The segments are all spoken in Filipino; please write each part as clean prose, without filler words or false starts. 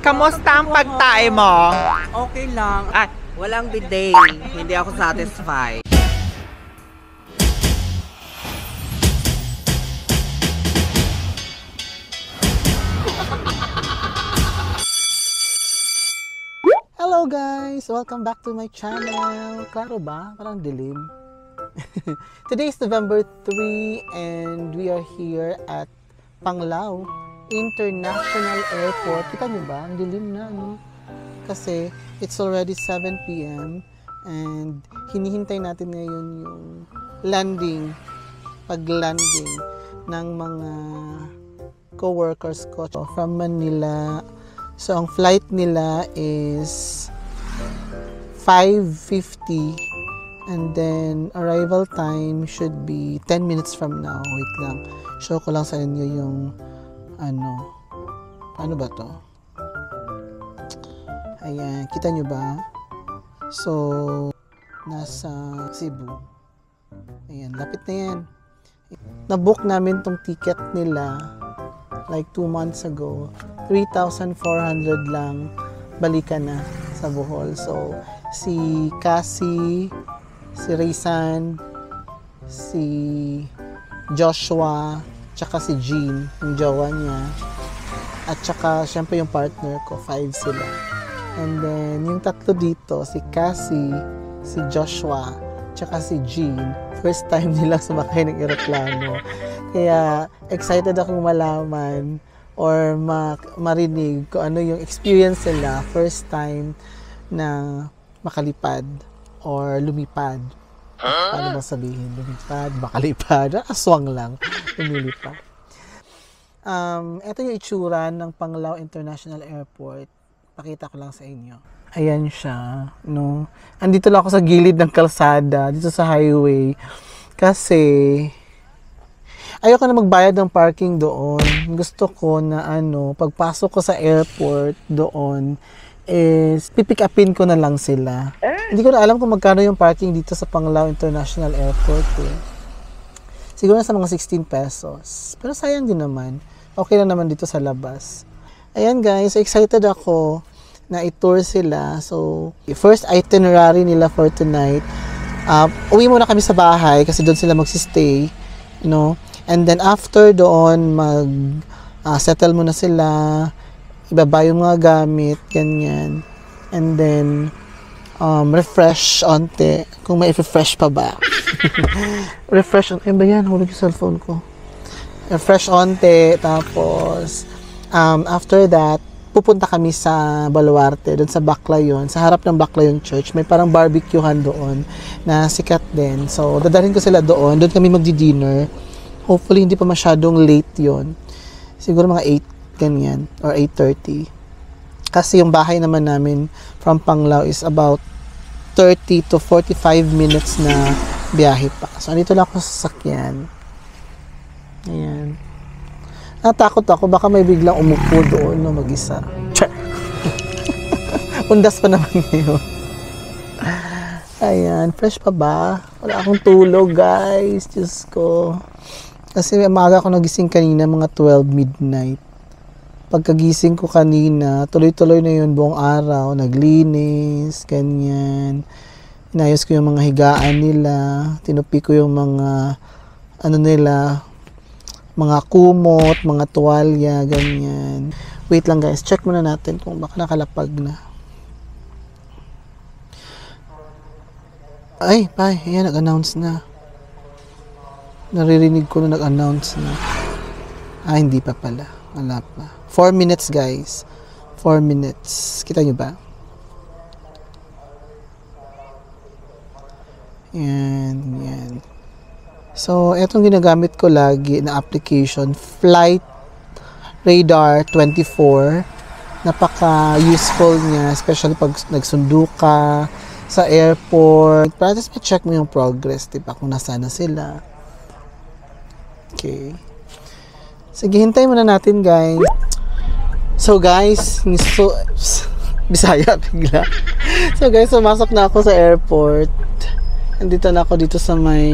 Kamusta ang pagtae mo? Okay lang. Walang bidet. Hindi ako satisfied. Hello guys! Welcome back to my channel. Klaro ba? Parang dilim. Today is November 3 and we are here at Panglao International Airport. Kita nyo ba? Ang dilim na, no? Kasi it's already 7 p.m. and hinihintay natin ngayon yung landing, pag-landing ng mga co-workers ko from Manila. So, ang flight nila is 5:50 and then arrival time should be 10 minutes from now. Wait lang. Show ko lang sa inyo yung ano ba to? Ayan, kita nyo ba? So, nasa Cebu. Ayan, lapit na yan. Nabook namin tong ticket nila like 2 months ago. 3,400 lang balikan na sa Bohol. So, si Cassie, si Raysan, si Joshua, tsaka si Jean, yung jowa niya, at tsaka syempre yung partner ko, 5 sila. And then, yung tatlo dito, si Cassie, si Joshua, tsaka si Jean, first time nilang sumakay ng eroplano. Kaya, excited akong malaman or marinig kung ano yung experience nila first time na makalipad or lumipad. Paano ba sabihin? Lumipad, makalipad, aswang lang, lumilipad. Ito yung itsura ng Panglao International Airport. Pakita ko lang sa inyo. Ayan siya, no? Andito lang ako sa gilid ng kalsada, dito sa highway. Kasi ayoko na magbayad ng parking doon. Gusto ko na pagpasok ko sa airport doon is pipick upin ko na lang sila. Hindi ko na alam kung magkano yung parking dito sa Panglao International Airport eh. Siguro na sa mga 16 pesos. Pero sayang din naman. Okay lang naman dito sa labas. Ayan guys, excited ako na i-tour sila. So, first itinerary nila for tonight. Uwi muna kami sa bahay kasi doon sila magsistay. No? And then after doon, settle muna sila, ibaba yung mga gamit, ganyan. And then, refresh onte, kung may refresh pa ba. Refresh onte, ba yan? Hulog yung cellphone ko. Refresh onte, tapos, after that, pupunta kami sa Baluarte, doon sa Baclayon, sa harap ng Baclayon Church, may parang barbecuehan doon, na sikat din. So, dadalhin ko sila doon kami magdi-dinner. Hopefully, hindi pa masyadong late yon. Siguro mga 8, ganyan, or 8:30. Kasi yung bahay naman namin from Panglao is about 30 to 45 minutes na biyahe pa. So, andito lang ako sa sasakyan. Ayan. Natakot ako, baka may biglang umupo doon, no, mag-isa. Undas pa naman yun. Ayan, fresh pa ba? Wala akong tulog, guys. Diyos ko. Kasi maaga ako nagising kanina, mga 12 midnight. Pagkagising ko kanina, tuloy-tuloy na yun buong araw. Naglinis, ganyan. Inayos ko yung mga higaan nila. Tinupi ko yung mga, mga kumot, mga tuwalya, ganyan. Wait lang guys, check muna natin kung baka nakalapag na. Ay, ayan, nag-announce na. Naririnig ko na nag-announce na. Hindi pa pala. Wala pa. 4 minutes, guys. 4 minutes. Kita nyo ba? Yan. So, etong ginagamit ko lagi na application, Flight Radar 24. Napaka-useful niya, especially pag nagsundo ka sa airport. Para just ma-check mo yung progress, diba? Kung nasaan na sila. Okay. Sige, hintay muna natin, guys. So, guys, Bisaya bigla. So, guys, sumasok na ako sa airport. Andito na ako dito sa may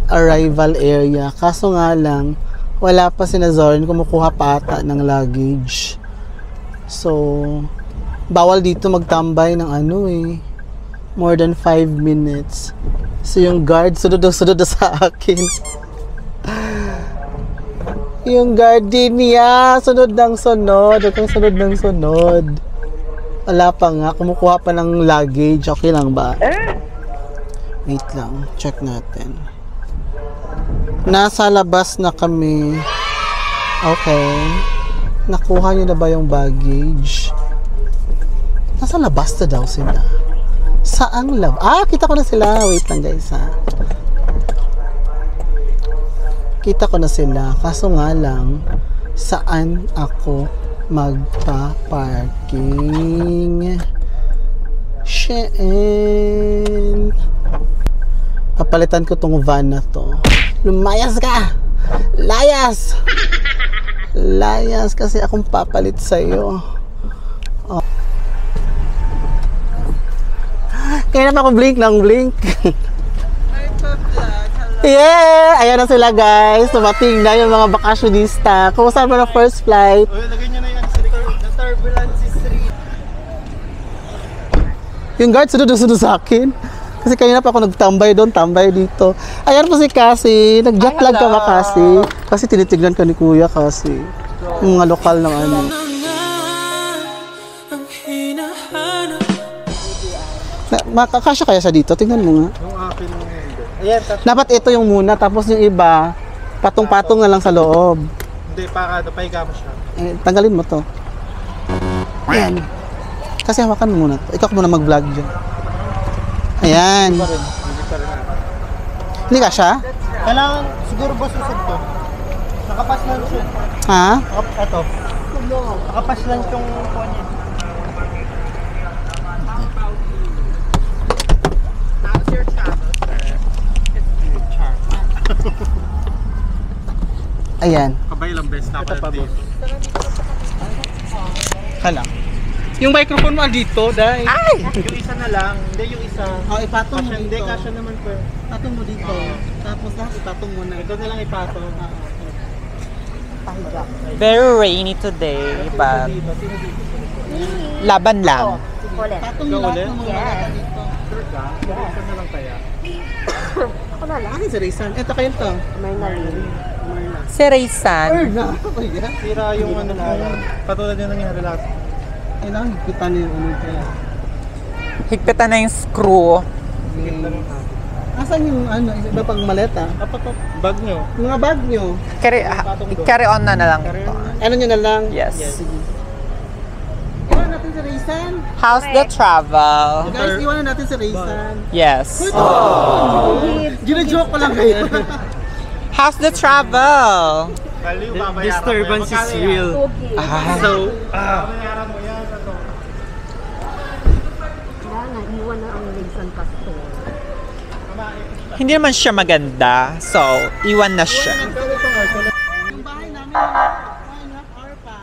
arrival area. Kaso nga lang, wala pa si Zorin, kumukuha pa ata ng luggage. So, bawal dito magtambay ng ano eh. More than 5 minutes. So, yung guard, sunod na sa akin. Yung guard din niya, sunod ng sunod. Itong sunod ng sunod. Wala pa nga, kumukuha pa ng luggage. Okay lang ba? Wait lang, check natin. Nasa labas na kami. Okay. Nakuha niyo na ba yung baggage? Nasa labas na daw sila. Saang labas? Kita ko na sila. Wait lang guys ha. Kita ko na sila. Kaso nga lang, saan ako magpa-parking? Shit. Papalitan ko tong van na to. Lumayas ka! Layas! Layas kasi akong papalit sa'yo. Oh. Kaya na pa ako blink ng blink. Yeah! Ayan na sila guys. Tumating na yung mga bakasyonista. Kumusta ba na first flight? Lagay nyo na yan sa turbulence is 3. Yung guard sunod sa akin. Kasi kanina pa ako nagtambay doon, tambay dito. Ayan po si Cassie. Nag-jetlag ka ba, Cassie? Kasi tinitignan ka ni Kuya, Cassie. Yung mga lokal ng ano. Makakasya kaya siya dito? Tingnan mo nga. Yung akin yung ayan, Dapat ito yung muna, tapos yung iba, patong-patong na lang sa loob. hindi, pahiga mo siya. Tanggalin mo to. Ayan. Kasi hawakan mo muna to. Ikaw muna mag-vlog dyan. Ayan. Hindi pa rin. Hindi ka siya? Kailangan, siguro ba susod to? Nakapas lang siya. Ha? Ito. Nakapas lang yung kuha niya. Ayan. Kabay lang best na pala dito. Hala. Yung microphone mo dito, dai. Ay! Yung isa na lang. Hindi yung isa. Ipatong mo Kasya, hindi, dito. kasya naman po. Patong mo dito. Tapos lahat ipatong mo na. Ito na lang ipatong. Very rainy today, but laban lang. Patong mo lahat ng mga malata dito. Ito na lang kaya. Ako na lang. Ano si Rizan? Ito kayo to. Marnalin. Si Raysan, Na. Oh my God. Sira yung ano na. Patulad yung nangyari lahat. Kailangan kita niyo yung ano kaya. higpitan na yung screw. Asan yung ano, iba pang maleta? Dapat to, bag nyo. Mga bag nyo. Carry on na lang to. Ano nyo na lang? Yes. Sige. Iwan natin si Rizan. How's the travel? Guys, iwanan natin si Rizan. Yes. Gina-joke ko lang kayo. How's the travel? Bali, Disturbance is real. Okay. So, babayaran mo yan. Kaya nga, iwan na ang Legsan Pastor. Hindi naman siya maganda, so iwan na siya. Yung bahay namin, 1.5 hour pa.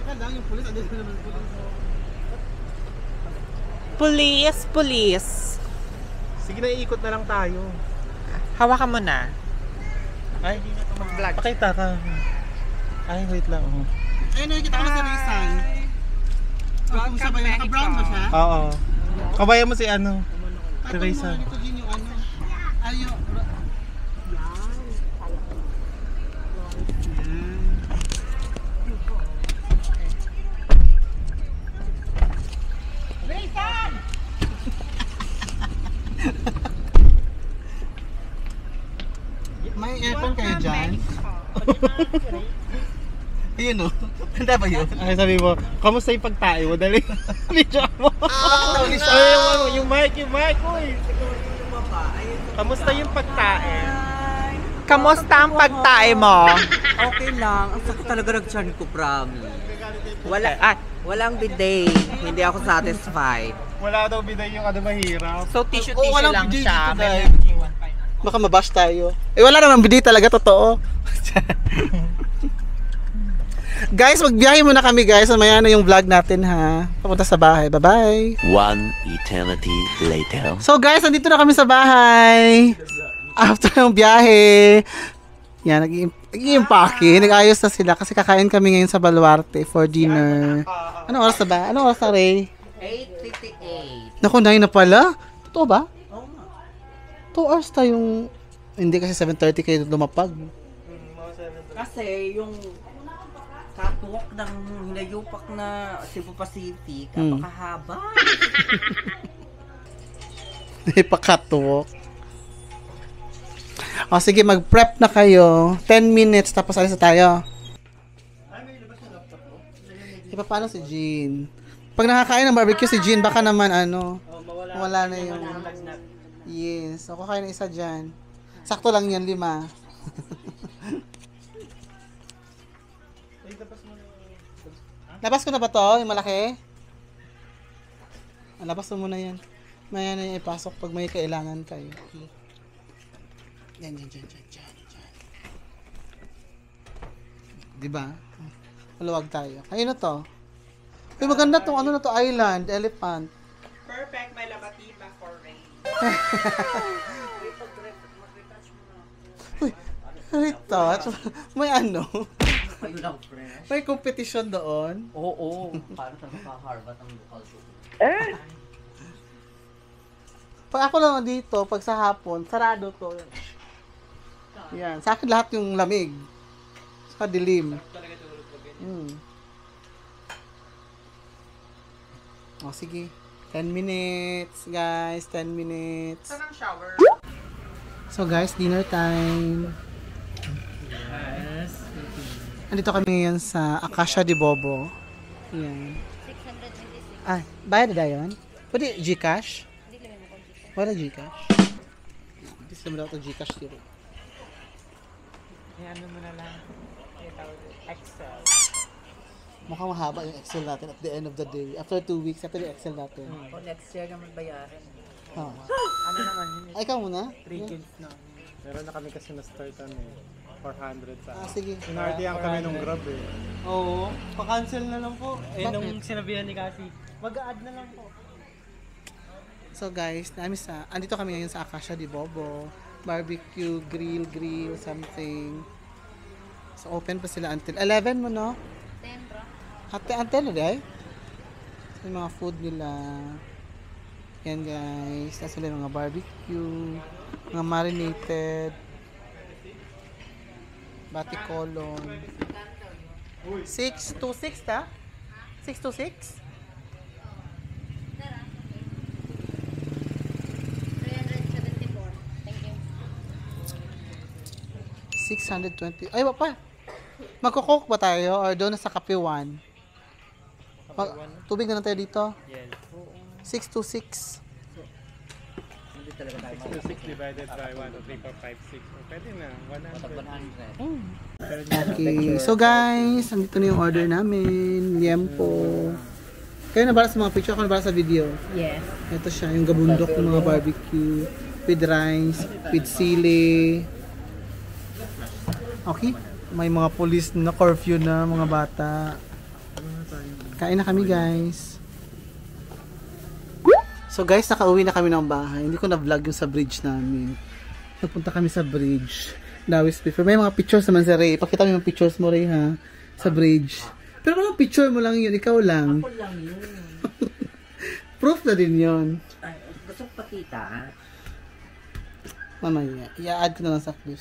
Teka lang, yung pulis, andito naman yung pulis. Police. Sige na, iikot na lang tayo. Hawakan mo na. Ay, Mag-vlog. pakita ka. Ay, wait lang. Ayun, nakikita ko na si Rizan. Welcome sa bayan. Naka-brown ba siya? Oo. Kabayan mo si ano. Si Patong mo, Rizan. dito din yung ano. Ayo. May aircon kayo dyan? Ayun o. Handa ba yun? Ay, sabi mo, kamusta yung pagtae mo? Dali. Video mo. Ay, yung mic, uy. Kamusta yung pagtae? Kamusta ang pagtae mo? Okay lang. Ang sakit talaga ng tiyan ko, promise. Walang bidet. Hindi ako satisfied. Wala daw biday yung ano mahirap. So tissue-tissue walang lang bidyo siya. dito, May guys. nag-iwan pa yun. Baka mabash tayo. Wala naman bidi talaga, totoo. Guys, magbiyahe muna kami guys. Mamaya na yung vlog natin ha. Papunta sa bahay. Bye-bye. One eternity later. So guys, nandito na kami sa bahay. After ng biyahe. Yan, Yung paki, nag-ayos na sila kasi kakain kami ngayon sa Baluarte for dinner. Anong oras na ba? Anong oras na, Ray? 8:58. Naku, 9 na pala? Totoo ba? 2 hours tayong... Hindi kasi 7:30 kayo lumapag. Kasi yung catwalk ng hinayupak na Cebu Pacific, napakahaba. Hindi pa catwalk. O sige, mag-prep na kayo. 10 minutes tapos alis na tayo. Paano si Jean? Pag nakakain ng barbecue si Jean, baka naman wala na yung... Yes. Ako kain ng isa dyan. Sakto lang yan, 5. Labas ko na ba to? Yung malaki? Labas mo muna yan. Maya na yung ipasok pag may kailangan kayo. Yan. Diba? Maluwag tayo. Ayun na to. Uy, maganda tong island, elephant. Perfect, may labatiba for rain. Uy, retouch. May Ayun lang, fresh. may competition doon. Oo, paano tayo makaharbat ang local food? Pag ako lang dito, pag sa hapon, sarado to. Yan. Sa akin lahat yung lamig. Sa dilim. O, sige. 10 minutes, guys. 10 minutes. Saan ang shower? So, guys, dinner time. Yes. Andito kami ngayon sa Acacia de Bobo. Yan. 626. Ay, bayad na yun? Pwede Gcash? Wala Gcash? Hindi naman daw ito Gcash dito. Ano mo na lang. Excel. Mukhang mahaba yung Excel natin at the end of the day. After 2 weeks, after the Excel natin. Next year naman bayaran. Oh. Ano naman yun? Ay, ikaw muna? 3 kids na. Meron na kami kasi na-start 400 sa Sige. Inardiyan kami nung Grab eh. Oo. Pa-cancel na lang po. Bakit? Nung sinabihan ni Cassie, mag-a-add na lang po. So guys, andito kami ngayon sa Acacia de Bobo. Barbecue, grill, something. So open pa sila until 11 mo, no? 10 bro. Until na day? So yung mga food nila. Yan guys. Nasa sila yung mga barbecue. Mga marinated. Batikolon. 626 ta? 626? 374. Thank you. 620. Ay, pa. Magkukok ba tayo? Or doon sa Cafe 1? Tubig na lang tayo dito? Yes. 626. Hindi talaga tayo 6 divided by 1, 2, 3, 4, 5, 6. Pwede na, 100. 100. Okay. So guys, andito na yung order namin. Liempo. Kayo na para sa mga picture, ako na para sa video. Yes. Ito siya, yung gabundok ng mga barbecue. With rice, with sili. Okay. May mga police na curfew na, mga bata. Kain na kami guys. So guys, nakauwi na kami ng bahay. Hindi ko na-vlog yung sa bridge namin. Nagpunta kami sa bridge. Dawis River. May mga pictures naman si Ray. Pakita mo yung pictures mo, Ray, ha? Sa bridge. Pero kung picture mo lang yun, ikaw lang. Ako lang yun. Proof na din yun. Ay, gusto ko pakita. Mamaya. I-add ko na lang sa clip.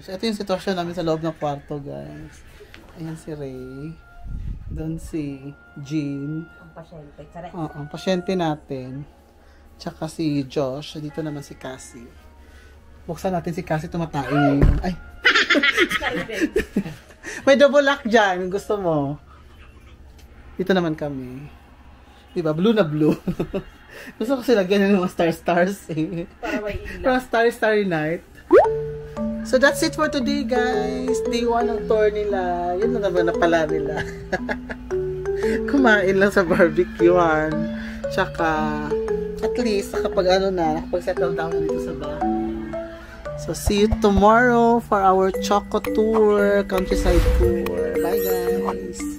So, ito yung sitwasyon namin sa loob ng kwarto, guys. Ayan si Ray. Doon si Jean. Ang pasyente. Tsara. Oo, ang pasyente natin. Tsaka si Josh. Dito naman si Cassie. Buksan natin si Cassie, tumatain. Ay! May double lock dyan. Gusto mo. Dito naman kami. Diba? Blue na blue. Gusto ko sila ganyan ng mga stars eh. Para may ilaw. Para starry night. So that's it for today, guys. Day 1 ng tour nila. Yun na naman na pala nila. Kumain lang sa barbecuean. Tsaka, at least, nakapag-settle down na dito sa bahay. So, see you tomorrow for our Choco Tour, countryside tour. Bye, guys!